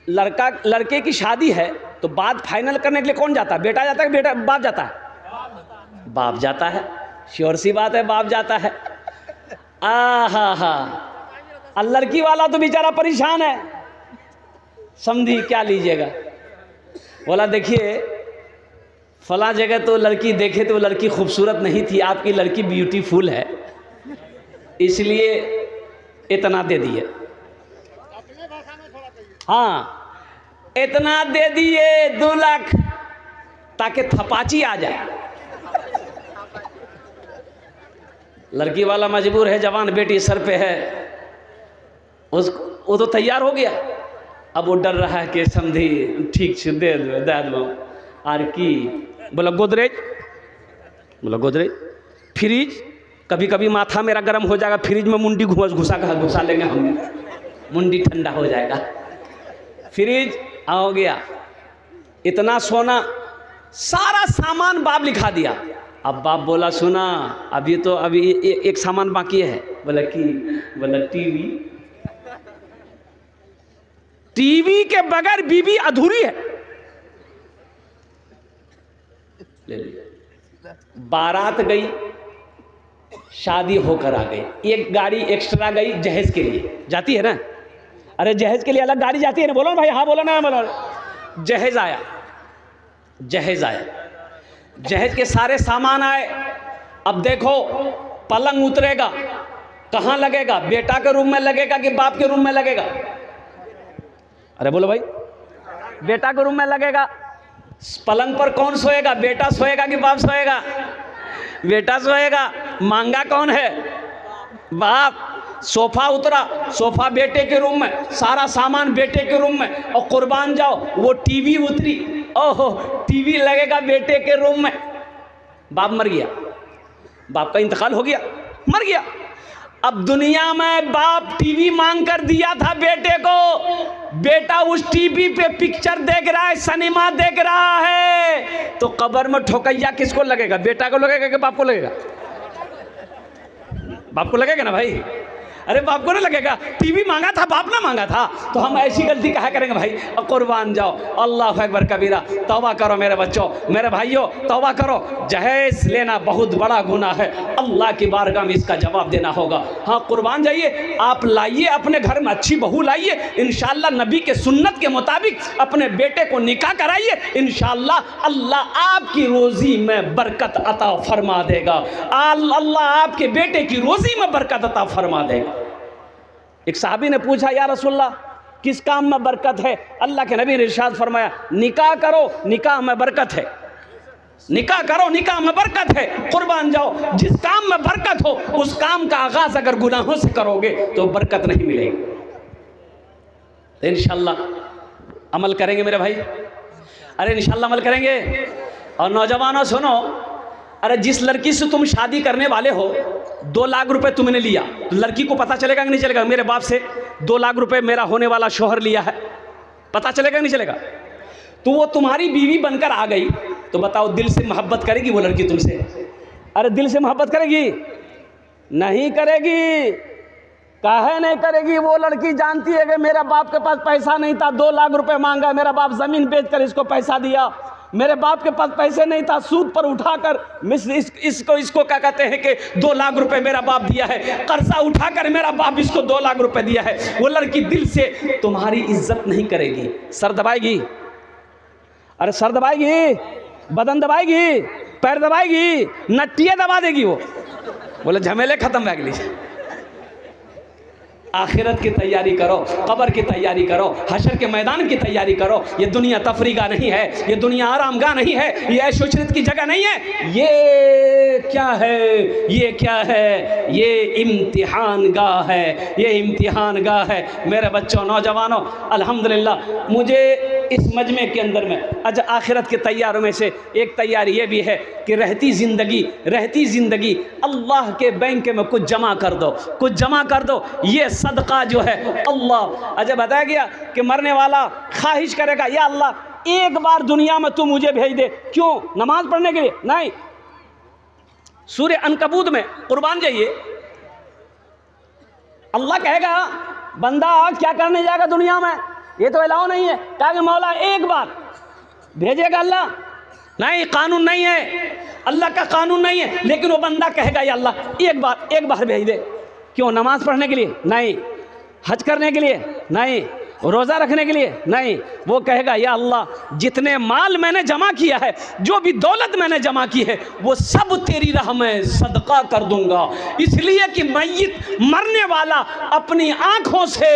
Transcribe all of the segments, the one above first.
लड़का लड़के की शादी है तो बात फाइनल करने के लिए कौन जाता है? बेटा जाता है कि बेटा बाप जाता है? बाप जाता है, श्योर सी बात है, बाप जाता है। हा, लड़की वाला तो बेचारा परेशान है, समझी क्या लीजिएगा। बोला देखिए फला जगह तो लड़की देखे तो लड़की खूबसूरत नहीं थी, आपकी लड़की ब्यूटीफुल है, इसलिए इतना दे दिए। हाँ इतना दे दिए 2 लाख ताकि थपाची आ जाए। लड़की वाला मजबूर है, जवान बेटी सर पे है, वो तो तैयार हो गया। अब वो डर रहा है कि समझी ठीक से दे दो आर की। बोला गोदरेज, बोला गोदरेज। फ्रिज, कभी कभी माथा मेरा गर्म हो जाएगा, फ्रिज में मुंडी घुसा लेंगे हम, मुंडी ठंडा हो जाएगा। फ्रिज हो गया, इतना सोना, सारा सामान बाप लिखा दिया। अब बाप बोला सुना अभी एक सामान बाकी है। बोला टीवी के बगैर बीवी अधूरी है। ले लिया। बारात गई, शादी होकर आ गई, एक गाड़ी एक्स्ट्रा गई जहेज के लिए, जाती है ना, अरे जहेज के लिए अलग गाड़ी जाती है ना, बोलो ना भाई, हाँ बोलो ना, बोलो। जहेज आया, जहेज के सारे सामान आए। अब देखो पलंग उतरेगा, कहाँ लगेगा? बेटा के रूम में लगेगा कि बाप के रूम में लगेगा? अरे बोलो भाई, बेटा के रूम में लगेगा। पलंग पर कौन सोएगा? बेटा सोएगा कि बाप सोएगा? बेटा सोएगा। मांगा कौन है? बाप। सोफा उतरा, सोफा बेटे के रूम में, सारा सामान बेटे के रूम में। और कुर्बान जाओ वो टीवी उतरी, ओहो टीवी लगेगा बेटे के रूम में। बाप मर गया, बाप का इंतकाल हो गया, मर गया। अब दुनिया में बाप टीवी मांग कर दिया था बेटे को, बेटा उस टीवी पे पिक्चर देख रहा है, सिनेमा देख रहा है, तो कब्र में ठोकैया किसको लगेगा? बेटा को लगेगा कि बाप को लगेगा? बाप को लगेगा ना भाई। अरे बाप को ना लगेगा, टीवी मांगा था बाप ना मांगा था, तो हम ऐसी गलती कहा करेंगे भाई? और कुर्बान जाओ, अल्लाह अकबर कबीरा। तौबा करो मेरे बच्चों, मेरे भाइयों, तौबा करो। जहेज लेना बहुत बड़ा गुनाह है, अल्लाह की बारगाह में इसका जवाब देना होगा। हाँ कुर्बान जाइए, आप लाइए अपने घर में अच्छी बहू लाइए, इंशाअल्लाह नबी के सुन्नत के मुताबिक अपने बेटे को निकाह कराइए, इंशाअल्लाह अल्लाह आपकी रोजी में बरकत अता फरमा देगा। अल्लाह आपके बेटे की रोजी में बरकत अता फरमा देगा। एक साहबी ने पूछा या रसूलल्लाह किस काम में बरकत है? अल्लाह के नबी ने इरशाद फरमाया निकाह करो, निकाह में बरकत है। निकाह करो, निकाह में बरकत है। कुर्बान जाओ, जिस काम में बरकत हो उस काम का आगाज अगर गुनाहों से करोगे तो बरकत नहीं मिलेगी। तो इंशाअल्लाह अमल करेंगे मेरे भाई, अरे इंशाअल्लाह अमल करेंगे। और नौजवानों सुनो, अरे जिस लड़की से तुम शादी करने वाले हो 2 लाख रुपए तुमने लिया, तो लड़की को पता चलेगा कि नहीं चलेगा? मेरे बाप से 2 लाख रुपए मेरा होने वाला शोहर लिया है, पता चलेगा कि नहीं चलेगा? तो वो तुम्हारी बीवी बनकर आ गई, तो बताओ दिल से मोहब्बत करेगी वो लड़की तुमसे? अरे दिल से मोहब्बत करेगी? नहीं करेगी। काहे नहीं करेगी? वो लड़की जानती है कि मेरा बाप के पास पैसा नहीं था, 2 लाख रुपए मांगा, मेरा बाप जमीन बेचकर इसको पैसा दिया, मेरे बाप के पास पैसे नहीं था, सूद पर उठाकर इसको क्या कहते हैं कि 2 लाख रुपए मेरा बाप दिया है, कर्जा उठाकर मेरा बाप इसको 2 लाख रुपए दिया है। वो लड़की दिल से तुम्हारी इज्जत नहीं करेगी, सर दबाएगी। अरे सर दबाएगी, बदन दबाएगी, पैर दबाएगी, नट्टियाँ दबा देगी। वो बोले झमेले खत्म हो गए। आखिरत की तैयारी करो, कब्र की तैयारी करो, हशर के मैदान की तैयारी करो। ये दुनिया तफरीगा नहीं है, ये दुनिया आरामगाह नहीं है, ये ऐशोशरत की जगह नहीं है। ये क्या है? ये क्या है? ये इम्तिहान गाह है, ये इम्तिहान गाह है। मेरे बच्चों, नौजवानों, अल्हम्दुलिल्लाह मुझे इस मजमे के अंदर में अच्छा आखिरत के तैयारों में से एक तैयारी ये भी है कि रहती ज़िंदगी अल्लाह के बैंक में कुछ जमा कर दो, कुछ जमा कर दो। ये सदका जो है अल्लाह, अच्छा बताया गया कि मरने वाला ख्वाहिश करेगा या अल्लाह एक बार दुनिया में तू मुझे भेज दे। क्यों? नमाज पढ़ने के लिए? नहीं। सूरह अनकबूत में कुर्बान जाइए, अल्लाह कहेगा बंदा क्या करने जाएगा दुनिया में? ये तो अलाउ नहीं है। कहा कि मौला एक बार भेजेगा अल्लाह, नहीं कानून नहीं है, अल्लाह का कानून नहीं है। लेकिन वो बंदा कहेगा या अल्लाह एक बार भेज दे। क्यों? नमाज पढ़ने के लिए नहीं, हज करने के लिए नहीं, रोज़ा रखने के लिए नहीं। वो कहेगा या अल्लाह जितने माल मैंने जमा किया है, जो भी दौलत मैंने जमा की है, वो सब तेरी राह में सदका कर दूंगा। इसलिए कि मय्यत मरने वाला अपनी आँखों से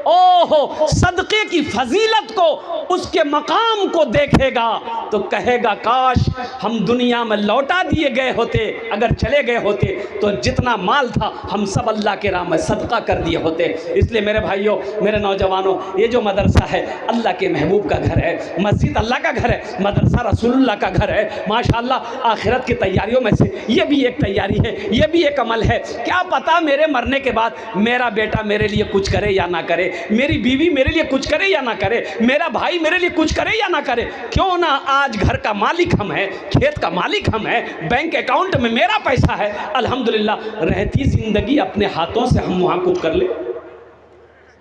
ओहो सदक़े की फजीलत को, उसके मकाम को देखेगा तो कहेगा काश हम दुनिया में लौटा दिए गए होते, अगर चले गए होते तो जितना माल था हम सब अल्लाह के राह में सदका कर दिए होते। इसलिए मेरे भाइयों, मेरे नौजवानों, ये जो मदरसा है अल्लाह के महबूब का घर है, मस्जिद अल्लाह का घर है, मदरसा रसूलुल्लाह का घर है। माशाअल्लाह आखिरत की तैयारियों में से ये भी एक तैयारी है, ये भी एक अमल है। क्या पता मेरे मरने के बाद मेरा बेटा मेरे लिए कुछ करे या ना करे, मेरी बीवी मेरे लिए कुछ करे या ना करे, मेरा भाई मेरे लिए कुछ करे या ना करे। क्यों ना आज घर का मालिक हम हैं, खेत का मालिक हम हैं, बैंक अकाउंट में मेरा पैसा है, अल्हम्दुलिल्लाह रहती ज़िंदगी अपने हाथों से हम वहाँ कुछ कर ले,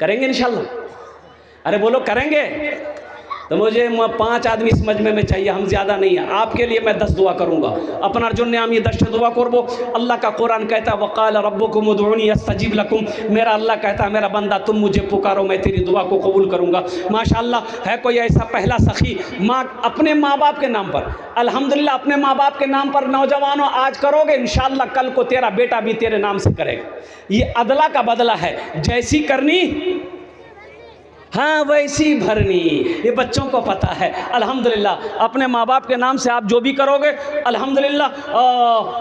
करेंगे इंशाल्लाह। अरे बोलो करेंगे। तो मुझे 5 आदमी इस मजमे में चाहिए, हम ज़्यादा नहीं है। आपके लिए मैं 10 दुआ करूँगा। अपना जो नाम ये 10 दुआ करबो। अल्लाह का कुरान कहता है वक़ाल रब्बुकुम उदऊनी अस्तजीब लकुम। मेरा अल्लाह कहता है मेरा बंदा तुम मुझे पुकारो, मैं तेरी दुआ को कबूल करूँगा। माशाअल्लाह है कोई ऐसा पहला सखी अपने माँ बाप के नाम पर, अल्हम्दुलिल्लाह अपने माँ बाप के नाम पर नौजवानों आज करोगे, इंशाअल्लाह कल को तेरा बेटा भी तेरे नाम से करेगा। ये अदला का बदला है, जैसी करनी हाँ वैसी भरनी, ये बच्चों को पता है। अल्हम्दुलिल्लाह अपने माँ बाप के नाम से आप जो भी करोगे अल्हम्दुलिल्लाह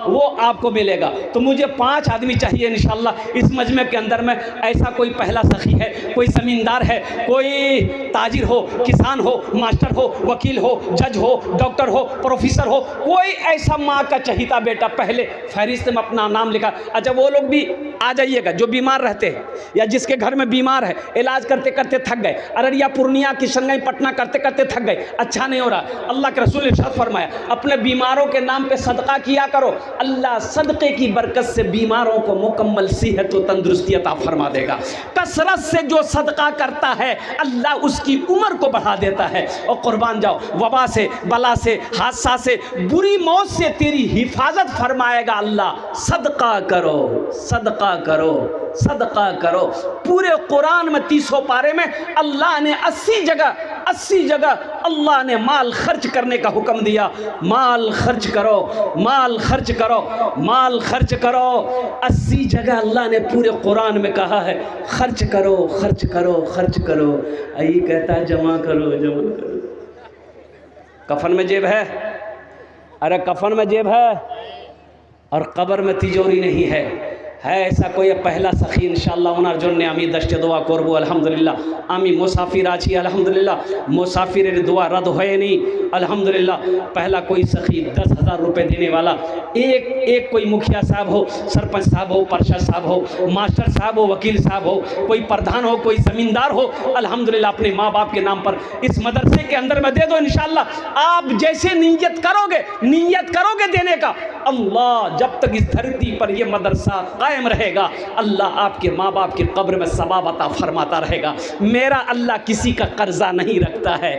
वो आपको मिलेगा। तो मुझे 5 आदमी चाहिए इंशाअल्लाह इस मजमे के अंदर में। ऐसा कोई पहला सखी है, कोई ज़मींदार है, कोई ताजिर हो, किसान हो, मास्टर हो, वकील हो, जज हो, डॉक्टर हो, प्रोफेसर हो, कोई ऐसा माँ का चहीता बेटा पहले फहरिस्त में अपना नाम लिखा। अच्छा वो लोग भी आ जाइएगा जो बीमार रहते हैं या जिसके घर में बीमार है, इलाज करते करते थक गए, अररिया पूर्णिया किशनगंज पटना करते करते थक गए, अच्छा नहीं हो रहा। अल्लाह के रसूल ने इरशाद फरमाया अपने बीमारों के नाम पे सदका किया करो, अल्लाह सदक़े की बरकत से बीमारों को मुकम्मल सेहत और तंदुरुस्ती अता फरमा देगा। कसरत से जो सदका करता है अल्लाह उसकी उम्र को बढ़ा देता है। और कुर्बान जाओ वबा से, बला से, हादसा से, बुरी मौत से तेरी हिफाजत फरमाएगा अल्लाह। सदका करो, सदका करो, सदका करो। पूरे कुरान में 30 पारे में अल्लाह ने 80 जगह अल्लाह ने माल खर्च करने का हुक्म दिया। माल खर्च करो, माल खर्च करो, माल खर्च करो। 80 जगह अल्लाह ने पूरे कुरान में कहा है खर्च करो, खर्च करो, खर्च करो। ये कहता है जमा करो, जमा करो। कफन में जेब है, अरे कफन में जेब है और कब्र में तिजोरी नहीं है। ऐसा कोई पहला सखी इंशाअल्लाह उनार जन्ने आमी दश्त दुआ करबो। अल्हम्दुलिल्लाह आमी मुसाफिर आछि, अल्हम्दुलिल्लाह मुसाफिर दुआ रद्द होए नहीं। अल्हम्दुलिल्लाह पहला कोई सखी 10,000 रुपये देने वाला, एक कोई मुखिया साहब हो, सरपंच साहब हो, पार्षद साहब हो, मास्टर साहब हो, वकील साहब हो, कोई प्रधान हो, कोई ज़मींदार हो, अल्हम्दुलिल्लाह अपने माँ बाप के नाम पर इस मदरसे के अंदर में दे दो। इंशाअल्लाह आप जैसे नीयत करोगे देने का, अल्लाह जब तक इस धरती पर यह मदरसा कायम रहेगा अल्लाह आपके माँ बाप के कब्र में सवाब अता फरमाता रहेगा। मेरा अल्लाह किसी का कर्जा नहीं रखता है,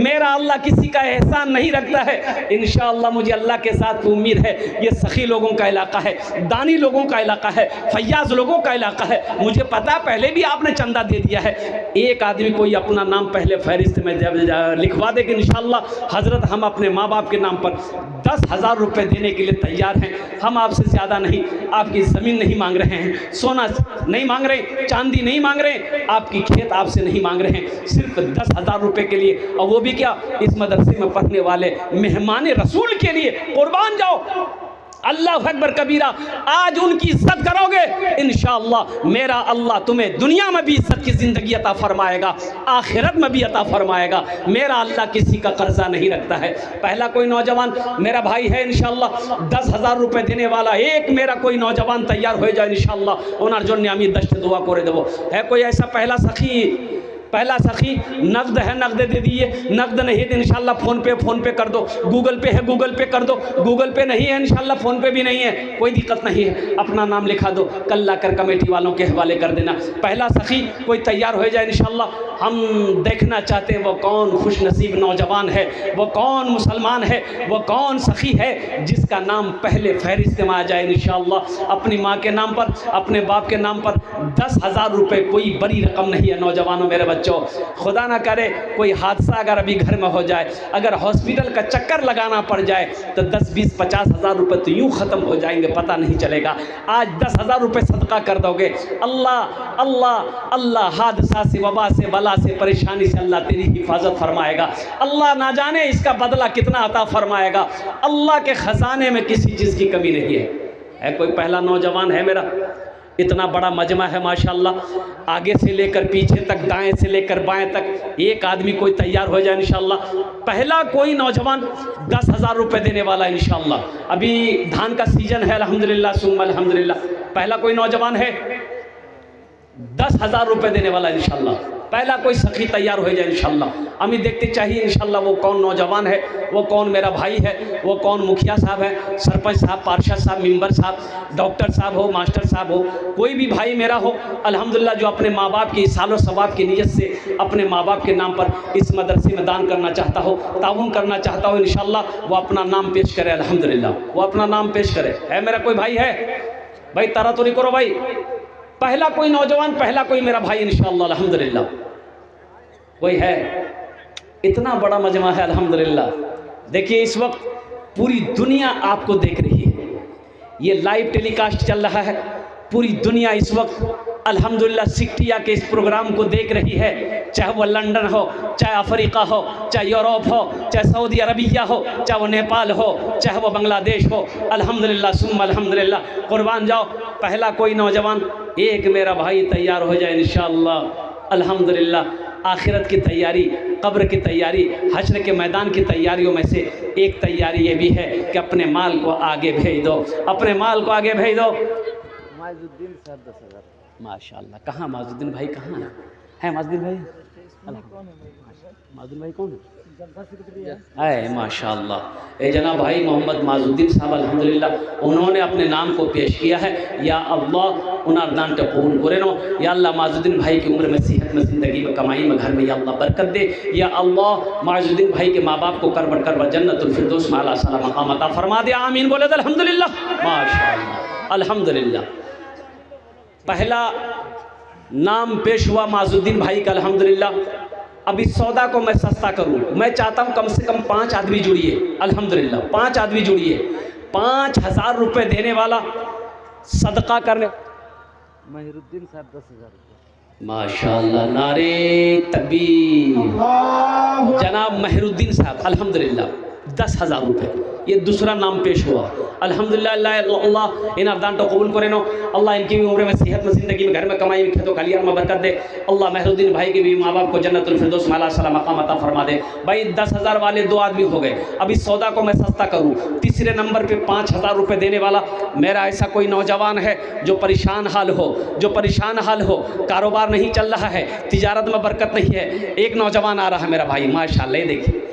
मेरा अल्लाह किसी का एहसान नहीं रखता है। इंशाअल्लाह मुझे अल्लाह के साथ उम्मीद है ये सखी लोगों का इलाका है, दानी लोगों का इलाका है, फैयाज लोगों का इलाका है। मुझे पता पहले भी आपने चंदा दे दिया है। एक आदमी कोई अपना नाम पहले फहरिस्त में जब लिखवा दे कि इंशाअल्लाह हज़रत हम अपने माँ बाप के नाम पर 10,000 रुपये देने के लिए तैयार हैं। हम आपसे ज़्यादा नहीं, आपकी ज़मीन नहीं मांग रहे हैं, सोना नहीं मांग रहे, चांदी नहीं मांग रहे, आपकी खेत आपसे नहीं मांग रहे हैं, सिर्फ 10,000 रुपये के लिए। और वो भी क्या, इस मदरसे में पढ़ने वाले मेहमान रसूल के लिए। कुर्बान जाओ, अल्लाह अकबर कबीरा। आज उनकी इज्जत करोगे इंशाअल्लाह मेरा अल्लाह तुम्हें दुनिया में भी इज्जत की ज़िंदगी अता फरमाएगा, आखिरत में भी अता फरमाएगा। मेरा अल्लाह किसी का कर्जा नहीं रखता है। पहला कोई नौजवान मेरा भाई है इंशाअल्लाह 10,000 रुपये देने वाला, एक मेरा कोई नौजवान तैयार हो जाए इंशाअल्लाह उनार जो आमी दश्त दुआ करे देवो। है कोई ऐसा पहला सखी पहला सखी नकद है नकद दे दीजिए, नकद नहीं तो इंशाल्लाह फ़ोन पे कर दो, गूगल पे है गूगल पे कर दो, गूगल पे नहीं है इंशाल्लाह फ़ोन पे भी नहीं है, कोई दिक्कत नहीं है, अपना नाम लिखा दो, कल लाकर कमेटी वालों के हवाले कर देना। पहला सखी कोई तैयार हो जाए इंशाल्लाह। हम देखना चाहते हैं वो कौन खुश नसीब नौजवान है, वो कौन मुसलमान है, वो कौन सखी है जिसका नाम पहले फहरिस्त में आ जाए इंशाअल्लाह। अपनी माँ के नाम पर, अपने बाप के नाम पर 10,000 रुपये कोई बड़ी रकम नहीं है नौजवानों मेरे बच्चों। खुदा ना करे कोई हादसा अगर अभी घर में हो जाए, अगर हॉस्पिटल का चक्कर लगाना पड़ जाए तो 10, 20, 50,000 रुपये तो यूँ ख़त्म हो जाएंगे, पता नहीं चलेगा। आज 10,000 रुपये सदका कर दोगे, अल्लाह अल्लाह अल्लाह हादसा से, वबा से, बला से, परेशानी से अल्लाह तेरी हिफाजत फरमाएगा। अल्लाह ना जाने इसका बदला कितना अता फरमाएगा। अल्लाह के ख़जाने में किसी चीज़ की कमी नहीं है। कोई पहला नौजवान है मेरा, इतना बड़ा मजमा है माशाअल्लाह, आगे से लेकर पीछे तक, दाएं से लेकर बाएं तक, एक आदमी कोई तैयार हो जाए इंशाअल्लाह। पहला कोई नौजवान 10,000 रुपये देने वाला इंशाअल्लाह। अभी धान का सीजन है अल्हम्दुलिल्लाह सुम्मा अल्हम्दुलिल्लाह। पहला कोई नौजवान है 10,000 रुपये देने वाला इंशाअल्लाह। पहला कोई सखी तैयार हो जाए इंशाअल्लाह। हमें देखते चाहिए इंशाअल्लाह वो कौन नौजवान है, वो कौन मेरा भाई है, वो कौन मुखिया साहब है, सरपंच साहब, पार्षद साहब, मेंबर साहब, डॉक्टर साहब हो, मास्टर साहब हो, कोई भी भाई मेरा हो अल्हम्दुलिल्लाह, जो अपने माँ बाप की सालो सवाब की नीयत से अपने माँ बाप के नाम पर इस मदरसे में दान करना चाहता हो, ताउन करना चाहता हो इंशाअल्लाह, वो अपना नाम पेश करे अल्हम्दुलिल्लाह, वो अपना नाम पेश करे। है मेरा कोई भाई है भाई? तारा तो नहीं करो भाई। पहला कोई नौजवान, पहला कोई मेरा भाई इंशाअल्लाह अल्हम्दुलिल्लाह। कोई है? इतना बड़ा मजमा है अल्हम्दुलिल्लाह। देखिए इस वक्त पूरी दुनिया आपको देख रही है, ये लाइव टेलीकास्ट चल रहा है, पूरी दुनिया इस वक्त अल्हम्दुलिल्लाह सिक्टिया के इस प्रोग्राम को देख रही है, चाहे वो लंदन हो, चाहे अफ्रीका हो, चाहे यूरोप हो, चाहे सऊदी अरबिया हो, चाहे वो नेपाल हो, चाहे वो बांग्लादेश हो। अल्हम्दुलिल्लाह सुम्मा अल्हम्दुलिल्लाह। कुर्बान जाओ, पहला कोई नौजवान, एक मेरा भाई तैयार हो जाए इंशाअल्लाह अल्हम्दुलिल्लाह। आखिरत की तैयारी, कब्र की तैयारी, हश्र के मैदान की तैयारियों में से एक तैयारी ये भी है कि अपने माल को आगे भेज दो, अपने माल को आगे भेज दो। माजुद्दीन साहब 10,000। माशाअल्लाह। कहाँ माजुद्दीन भाई, कहाँ है माजुद्दीन भाई? माजुद्दीन भाई कौन है? है माशाअल्लाह। ए जनाब भाई मोहम्मद माजुद्दीन साहब अल्हम्दुलिल्लाह, उन्होंने अपने नाम को पेश किया है। या अल्लाह उनार दान टे कबूल करे नो। या अल्लाह माजुद्दीन भाई की उम्र में, सेहत में, ज़िंदगी में, कमाई में, घर में या अल्लाह बरकत दे। या अल्लाह माजुद्दीन भाई के माँ बाप को करबर जन्नतुल फिरदौस में आला सलाम मकाम अता फरमा दे। आमीन बोले तो अल्हम्दुलिल्लाह माशाअल्लाह अल्हम्दुलिल्लाह। पहला नाम पेश हुआ माजुद्दीन भाई का अल्हम्दुलिल्लाह। अब इस सौदा को मैं सस्ता करूं, मैं चाहता हूं कम से कम 5 आदमी जुड़िए अल्हम्दुलिल्लाह, 5 आदमी जुड़िए। 5,000 रुपये देने वाला सदका करने। महिरुद्दीन साहब 10,000 रुपये। माशाअल्लाह, नारे तकबीर। जनाब महिरुद्दीन साहब अल्हम्दुलिल्लाह 10,000 रुपये। ये दूसरा नाम पेश हुआ अल्हम्दुलिल्लाह। अल्लाह इन अरदान तो कबूल करे नो। अल्लाह इनकी भी उम्र में, सेहत में, ज़िंदगी में, घर में, कमाई में, खेतों खलियान में बरकत दे। अल्लाह महिरुद्दीन भाई के भी माँ बाप को जन्नतुल फिरदौस में आला सलाम मकाम अता फरमा दे। भाई 10,000 वाले 2 आदमी हो गए। अब इस सौदा को मैं सस्ता करूँ, तीसरे नंबर पर 5,000 रुपये देने वाला मेरा ऐसा कोई नौजवान है जो परेशान हाल हो, जो परेशान हाल हो, कारोबार नहीं चल रहा है, तिजारत में बरकत नहीं है। एक नौजवान आ रहा है मेरा भाई माशाअल्लाह। देखिए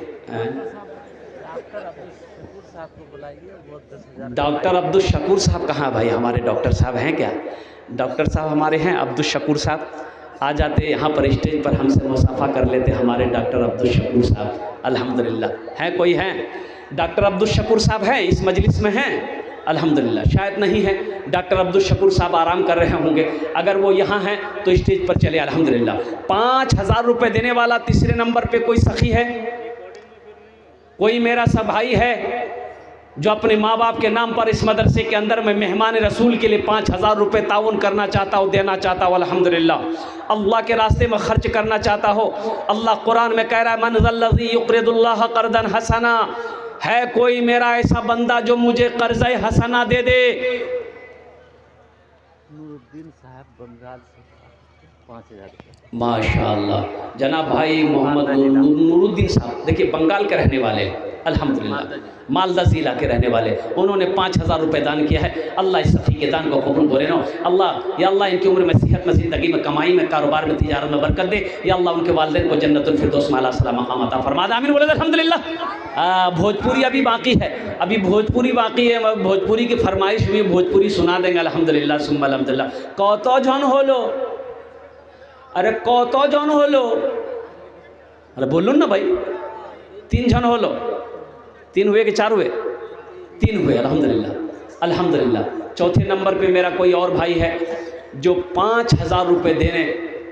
डॉक्टर अब्दुल शकूर साहब कहाँ भाई? हमारे डॉक्टर साहब हैं क्या? डॉक्टर साहब हमारे हैं अब्दुल शकूर साहब, आ जाते यहाँ पर स्टेज पर हमसे मुसाफा कर लेते हमारे डॉक्टर अब्दुल शकूर साहब अल्हम्दुलिल्लाह। हैं कोई हैं? डॉक्टर अब्दुल शकूर साहब हैं इस मजलिस में? हैं अल्हम्दुलिल्लाह। शायद नहीं है, डॉक्टर अब्दुल शकूर साहब आराम कर रहे होंगे। अगर वो यहाँ हैं तो स्टेज पर चले अल्हम्दुलिल्लाह। 5,000 रुपये देने वाला तीसरे नंबर पर कोई सखी है? कोई मेरा सा भाई है जो अपने माँ बाप के नाम पर इस मदरसे के अंदर में मेहमान रसूल के लिए 5,000 रुपये ताउन करना चाहता हो, देना चाहता हो? अल्हम्दुलिल्लाह। अल्लाह के रास्ते में खर्च करना चाहता हो। अल्लाह कुरान में कह रहा है मन ज़ल्लज़ी युक़रिदुल्लाह क़र्ज़न हसना। है कोई मेरा ऐसा बंदा जो मुझे कर्ज़ हसना दे दे? नूरुद्दीन साहब बंगाल से 5,000 रुपये। माशाअल्लाह। जनाब भाई मोहम्मद नूरुद्दीन साहब देखिए बंगाल के रहने वाले, अल्हम्दुलिल्लाह, मालदा ज़िला के रहने वाले, उन्होंने 5000 रुपये दान किया है। अल्लाह इस सफ़ी के दान को कबूल करे ना। अल्लाह या अल्लाह इनकी उम्र में, सेहत में, ज़िंदगी में, कमाई में, कारोबार में, तिजारत में बरकत दे। या अल्लाह उनके वालिदैन को जन्नतुल फिरदौस में आला सलाम मकाम अता फरमा दे। आमीन बोले अल्हम्दुलिल्लाह। भोजपुरी अभी बाकी है, अभी भोजपुरी बाकी है, भोजपुरी की फरमाइश हुई, भोजपुरी सुना देंगे अल्हम्दुलिल्लाह सुम्मा अल्हम्दुलिल्लाह। कौतो जन होलो, अरे कौतो जन होलो, अरे बोलो ना भाई, 3 जन होलो, 3 हुए कि 4 हुए? 3 हुए अल्हम्दुलिल्लाह अल्हम्दुलिल्लाह। चौथे नंबर पे मेरा कोई और भाई है जो 5000 रुपये देने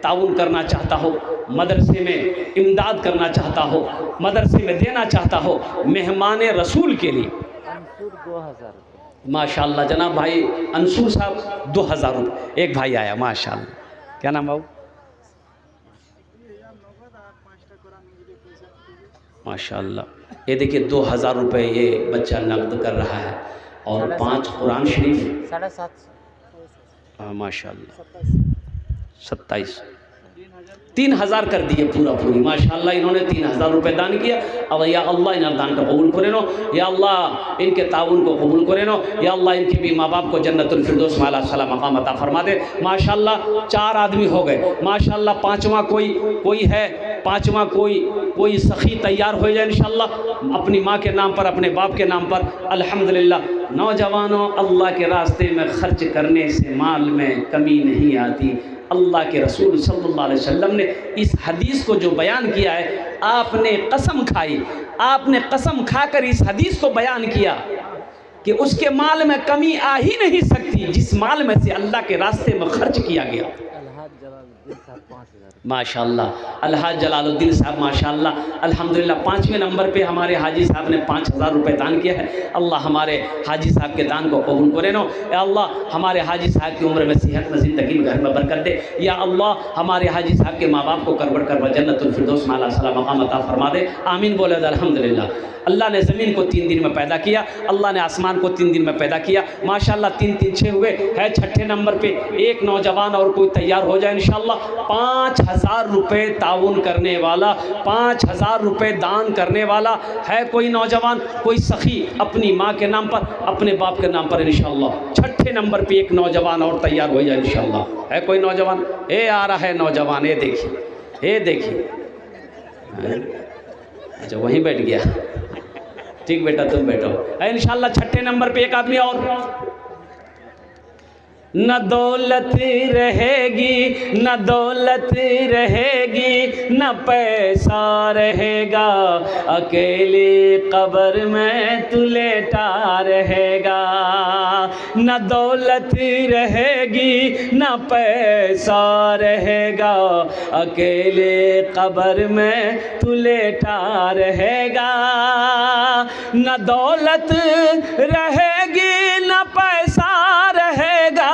ताउन करना चाहता हो, मदरसे में इमदाद करना चाहता हो, मदरसे में देना चाहता हो मेहमान रसूल के लिए। 2000 माशाल्लाह जनाब भाई अंसूर साहब 2000 रुपये। एक भाई आया माशाल्लाह, क्या नाम बाबू? माशाल्लाह, ये देखिए 2000 रुपये ये बच्चा नकद कर रहा है और 5 कुरान शरीफ 750। हाँ माशाल्लाह 27 3000 कर दिए पूरा पूरी माशाल्लाह। इन्होंने 3000 रुपये दान किया। अब या अल्लाह इन दान को कबूल करे नो, या अल्लाह इनके ताउन को कबूल करे नो, या अल्लाह इनके भी माँ बाप को जन्नतुल फिरदौस में आला सलाम मकाम अता फरमा दे। माशाल्लाह 4 आदमी हो गए माशाल्लाह। 5वां कोई है, 5वां कोई सखी तैयार हो जाए इंशाल्लाह अपनी माँ के नाम पर, अपने बाप के नाम पर। अल्हम्दुलिल्लाह नौजवानों, अल्लाह के रास्ते में खर्च करने से माल में कमी नहीं आती। अल्लाह के रसूल सल्लल्लाहु अलैहि वसल्लम ने इस हदीस को जो बयान किया है, आपने कसम खाई, आपने कसम खाकर इस हदीस को बयान किया कि उसके माल में कमी आ ही नहीं सकती जिस माल में से अल्लाह के रास्ते में खर्च किया गया। माशाल्लाह अलहाज जलालुद्दीन साहब माशाल्लाह अल्हम्दुलिल्लाह 5वें नंबर पे हमारे हाजी साहब ने 5000 रुपये दान किया है। अल्लाह हमारे हाजी साहब के दान को कबूल करे नो। या अल्लाह हमारे हाजी साहब की उम्र में, सेहत में, ज़िंदगी में, घर में बरकत दे। या अल्लाह हमारे हाजी साहब के माँ बाप को करबड़ कर जन्नतुल फिरदौस में आला सलाम मकाम अता फरमा दे। आमीन बोले अल्हम्दुलिल्लाह। अल्लाह ने ज़मीन को 3 दिन में पैदा किया, अल्लाह ने आसमान को 3 दिन में पैदा किया माशाल्लाह। 3 3 6 हुए है। 6ठे नंबर पे एक नौजवान और कोई तैयार हो जाए इंशाल्लाह। 5000 रुपये ताउन करने वाला, 5000 रुपये दान करने वाला है कोई नौजवान, कोई सखी अपनी माँ के नाम पर, अपने बाप के नाम पर इंशाल्लाह। 6ठे नंबर पे एक नौजवान और तैयार हो जाए इंशाल्लाह। है कोई नौजवान? ये आ रहा है नौजवान, ये देखिए, ये देखिए। अच्छा वहीं बैठ गया, ठीक बेटा तुम बैठो। इंशाल्लाह 6ठे नंबर पे एक आदमी और। न दौलत रहेगी, न दौलत रहेगी, न पैसा रहेगा, अकेले कब्र में तू लेटा रहेगा। न दौलत रहेगी, न पैसा रहेगा, अकेले कब्र में तू लेटा रहेगा। न दौलत रहेगी, न पैसा रहेगा,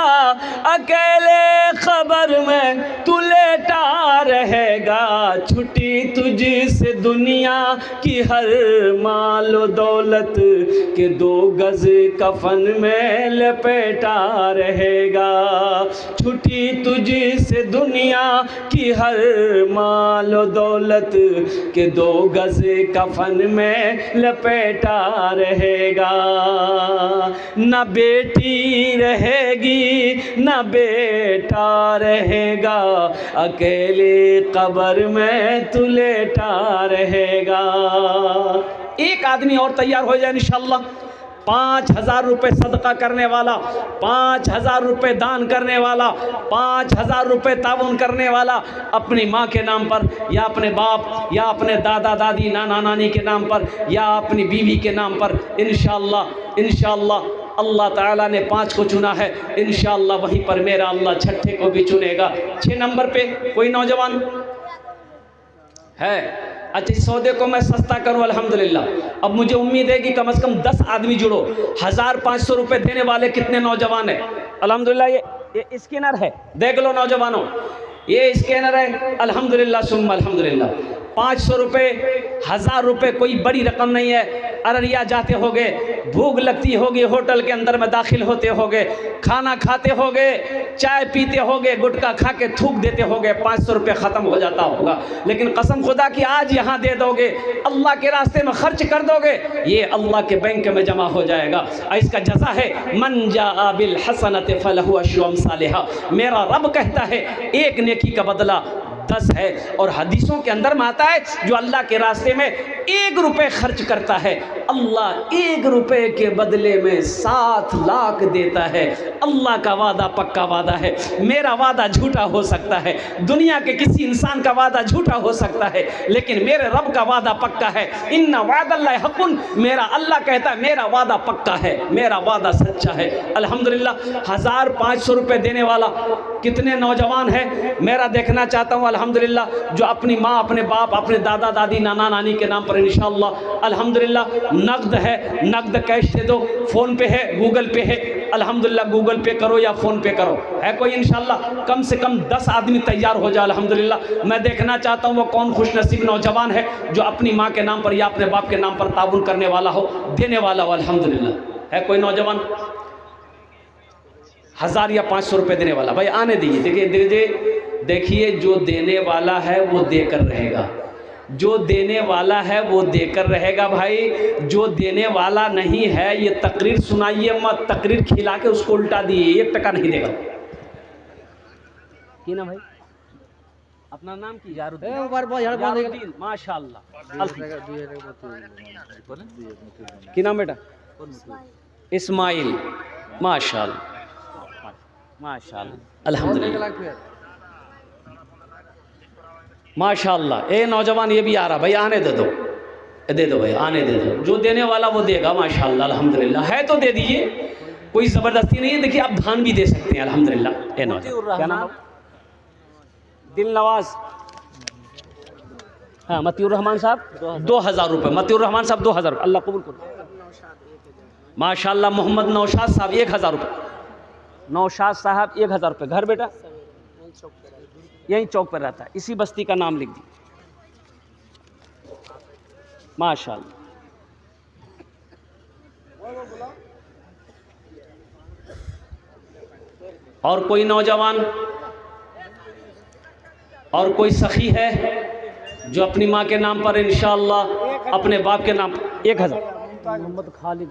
अकेले खबर में तू लेटा रहेगा। छुट्टी तुझसे दुनिया की हर मालो दौलत के 2 गज कफन में लपेटा रहेगा। छुट्टी तुझसे दुनिया की हर मालो दौलत के 2 गज कफन में लपेटा रहेगा। न बेटी रहेगी, न बेटा रहेगा, अकेले कब्र में तू लेटा रहेगा। एक आदमी और तैयार हो जाए इंशाल्लाह। 5000 रुपये सदका करने वाला, 5000 रुपये दान करने वाला, 5000 रुपये ताउन करने वाला अपनी माँ के नाम पर, या अपने बाप, या अपने दादा दादी, नाना नानी के नाम पर, या अपनी बीवी के नाम पर। इंशाल्लाह इंशाल्लाह अल्लाह ताला ने 5 को चुना है, इंशाल्लाह वहीं पर मेरा अल्लाह 6ठे को भी चुनेगा। 6 नंबर पे कोई नौजवान है? अच्छा इस सौदे को मैं सस्ता करूं अल्हम्दुलिल्लाह। अब मुझे उम्मीद है कि कम से कम 10 आदमी जुड़ो। 1500 रुपये देने वाले कितने नौजवान हैं? अल्हम्दुलिल्लाह ये स्कैनर है, देख लो नौजवानों, ये स्कैनर है। अल्हम्दुलिल्लाह सुम्मा अल्हम्दुलिल्लाह। 500 रुपये, 1000 रुपये कोई बड़ी रकम नहीं है। अररिया जाते होगे, भूख लगती होगी, होटल के अंदर में दाखिल होते होगे, खाना खाते होगे, चाय पीते होगे, गुटखा खा के थूक देते होगे, 500 रुपये ख़त्म हो जाता होगा। लेकिन कसम खुदा की आज यहाँ दे दोगे, अल्लाह के रास्ते में खर्च कर दोगे, ये अल्लाह के बैंक में जमा हो जाएगा। इसका जज़ा है मन जा बिल हसनत फलहु अशरु अम्सालिहा। मेरा रब कहता है एक नेकी का बदला 10 है। और हदीसों के अंदर में आता है जो अल्लाह के रास्ते में 1 रुपये खर्च करता है, अल्लाह 1 रुपये के बदले में 7 लाख देता है। अल्लाह का वादा पक्का वादा है। मेरा वादा झूठा हो सकता है, दुनिया के किसी इंसान का वादा झूठा हो सकता है, लेकिन मेरे रब का वादा पक्का है। इन्ना वादल्लाहि हक़्क़ुन, मेरा अल्लाह कहता है मेरा वादा पक्का है, मेरा वादा सच्चा है। अल्हम्दुलिल्लाह 1500 रुपये देने वाला कितने नौजवान हैं मेरा देखना चाहता हूँ। अल्हम्दुलिल्लाह जो अपनी माँ, अपने बाप, अपने दादा दादी, नाना नानी के नाम पर इंशाअल्लाह अल्हम्दुलिल्लाह नक़द है, नक़द कैश दे दो, फ़ोन पे है, गूगल पे है, अल्हम्दुलिल्लाह गूगल पे करो या फ़ोन पे करो, है कोई इंशाअल्लाह कम से कम 10 आदमी तैयार हो जाए। अल्हम्दुलिल्लाह मैं देखना चाहता हूँ वो कौन खुशनसीब नौजवान है जो अपनी माँ के नाम पर या अपने बाप के नाम पर ताउन करने वाला हो, देने वाला हो। अल्हम्दुलिल्लाह है कोई नौजवान 1000 या 500 रुपये देने वाला? भाई आने दीजिए। देखिए जो देने वाला है वो देकर रहेगा, जो देने वाला है वो देकर रहेगा। भाई जो देने वाला नहीं है ये तकरीर सुनाइए मत, तकरीर खिला के उसको उल्टा दिए, 1 टका नहीं देगा। की ना भाई अपना नाम की? यारुद्दीन, माशाअल्लाह। की नाम बेटा? इस्माइल, माशाअल्लाह माशाअल्लाह अल्हम्दुलिल्लाह माशाअल्लाह। ए नौजवान ये भी आ रहा भाई, आने दे दो भाई, आने दे दो। जो देने वाला वो देगा माशाअल्लाह अल्हम्दुलिल्लाह। है तो दे दीजिए, कोई ज़बरदस्ती नहीं है। देखिए आप धान भी दे सकते हैं अल्हम्दुलिल्लाह। ए नौजवान क्या नाम? दिल नवाज, हाँ मतियुर रहमान साहब 2000 रुपये। मतियुर रहमान साहब 2000 रुपये, अल्लाह कबूल करो माशाअल्लाह। मोहम्मद नौशाद साहब 1000 रुपये। नौशाद साहब 1000 रुपये। घर बेटा? यहीं चौक पर रहता है, इसी बस्ती का नाम लिख दी माशाअल्लाह। और कोई नौजवान और कोई सखी है जो अपनी माँ के नाम पर इंशाअल्लाह अपने बाप के नाम 1000? मोहम्मद खालिद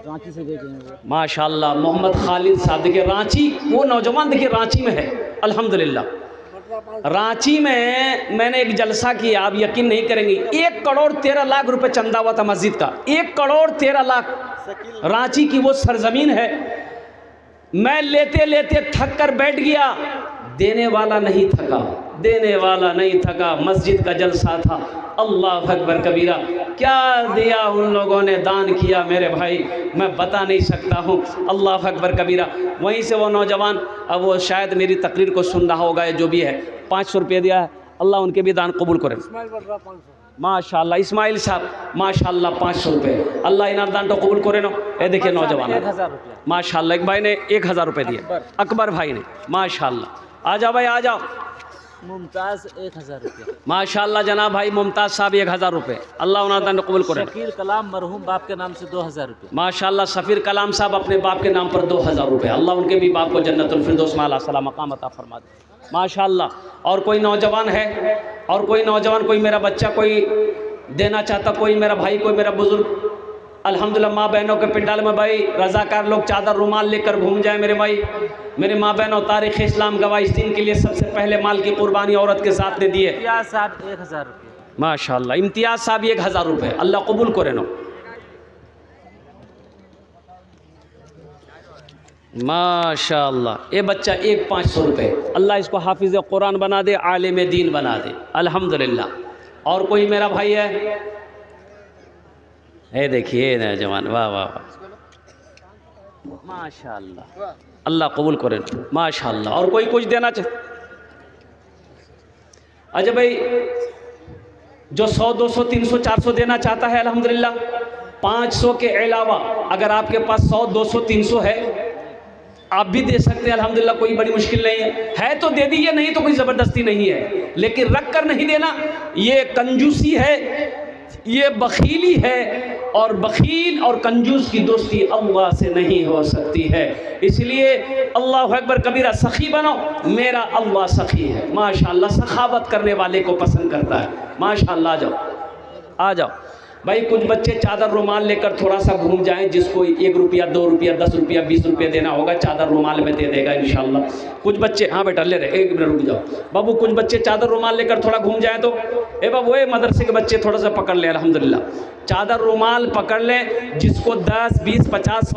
रांची से भेजे हैं। माशाअल्लाह मोहम्मद खालिद साहब देखिए रांची, वो नौजवान देखिए रांची में है अल्हम्दुलिल्लाह। रांची में मैंने एक जलसा किया, आप यकीन नहीं करेंगे, 1 करोड़ 13 लाख रुपए चंदा हुआ था मस्जिद का। 1 करोड़ 13 लाख। रांची की वो सरजमीन है। मैं लेते लेते थक कर बैठ गया, देने वाला नहीं थका, देने वाला नहीं थका। मस्जिद का जलसा था, अल्लाह अकबर कबीरा। क्या दिया उन लोगों ने, दान किया मेरे भाई, मैं बता नहीं सकता हूँ। अल्लाह अकबर कबीरा। वहीं से वो नौजवान, अब वो शायद मेरी तकरीर को सुन रहा होगा, जो भी है 500 रुपये दिया है, अल्लाह उनके भी दान कबूल करे माशाअल्लाह। इस्माइल साहब माशाअल्लाह 500 रुपये, अल्लाह इनाम दान तो कबूल करे ना। ये देखिए नौजवान 1000 रुपये माशाअल्लाह। एक भाई ने 1000 रुपये दिए, अकबर भाई ने माशाअल्लाह। आ जाओ भाई आ जाओ। मुमताज़ 1000 रुपये माशाअल्लाह जनाब भाई मुमताज़ साहब 1000 रुपये, अल्लाह उन्हें कबूल करे। शकील कलाम मरहूम बाप के नाम से 2000 रुपये माशाअल्लाह। सफ़ीर कलाम साहब अपने बाप के नाम पर 2000 रुपये, अल्लाह उनके भी बाप को जन्नतुल फिरदौस में आला सलाम मकाम अता फरमा दे माशाअल्लाह। और कोई नौजवान है, और कोई नौजवान, कोई मेरा बच्चा कोई देना चाहता, कोई मेरा भाई, कोई मेरा बुजुर्ग, अल्हम्दुलिल्लाह माँ बहनों के पिंडाल में भाई रज़ाकार लोग चादर रुमाल लेकर घूम जाए मेरे भाई, मेरे माँ बहनों। तारीख़ इस्लाम गवाह इस दिन के लिए सबसे पहले माल की कुर्बानी औरत के साथ ने दी है। इम्तियाज़ साहब 1000 रुपये माशाअल्लाह। इम्तियाज़ साहब 1000 रुपये, अल्लाह कबूल करे नो माशाअल्लाह। ये बच्चा 500 रुपये, अल्लाह इसको हाफिज़ कुरान बना दे, आलिम दीन बना दे अल्हम्दुलिल्लाह। और कोई मेरा भाई है, ये देखिए नौजवान, वाह वाह वाह माशाअल्लाह, अल्लाह कबूल करे माशाअल्लाह। और कोई कुछ देना चाहे? अच्छा भाई जो 100 200 300 400 देना चाहता है अल्हम्दुलिल्लाह, 500 के अलावा अगर आपके पास 100 200 300 है आप भी दे सकते हैं अल्हम्दुलिल्लाह, कोई बड़ी मुश्किल नहीं है तो दे दीजिए, नहीं तो कोई ज़बरदस्ती नहीं है, लेकिन रख कर नहीं देना ये कंजूसी है, ये बखीली है, और बखील और कंजूस की दोस्ती अल्लाह से नहीं हो सकती है। इसलिए अल्लाह अकबर कबीरा, सखी बनो, मेरा अल्लाह सखी है माशाअल्लाह, सखावत करने वाले को पसंद करता है माशाअल्लाह। आ जाओ आ जाओ भाई, कुछ बच्चे चादर रुमाल लेकर थोड़ा सा घूम जाएं, जिसको 1 रुपया 2 रुपया 10 रुपया 20 रुपया देना होगा चादर रुमाल में दे देगा इंशाल्लाह। कुछ बच्चे, हाँ बेटा ले रहे, 1 मिनट रुक जाओ बाबू, कुछ बच्चे चादर रुमाल लेकर थोड़ा घूम जाएं तो बाबू, वो मदरसे के बच्चे थोड़ा सा पकड़ लें अल्हम्दुलिल्लाह, चादर रुमाल पकड़ लें, जिसको 10 20 50 100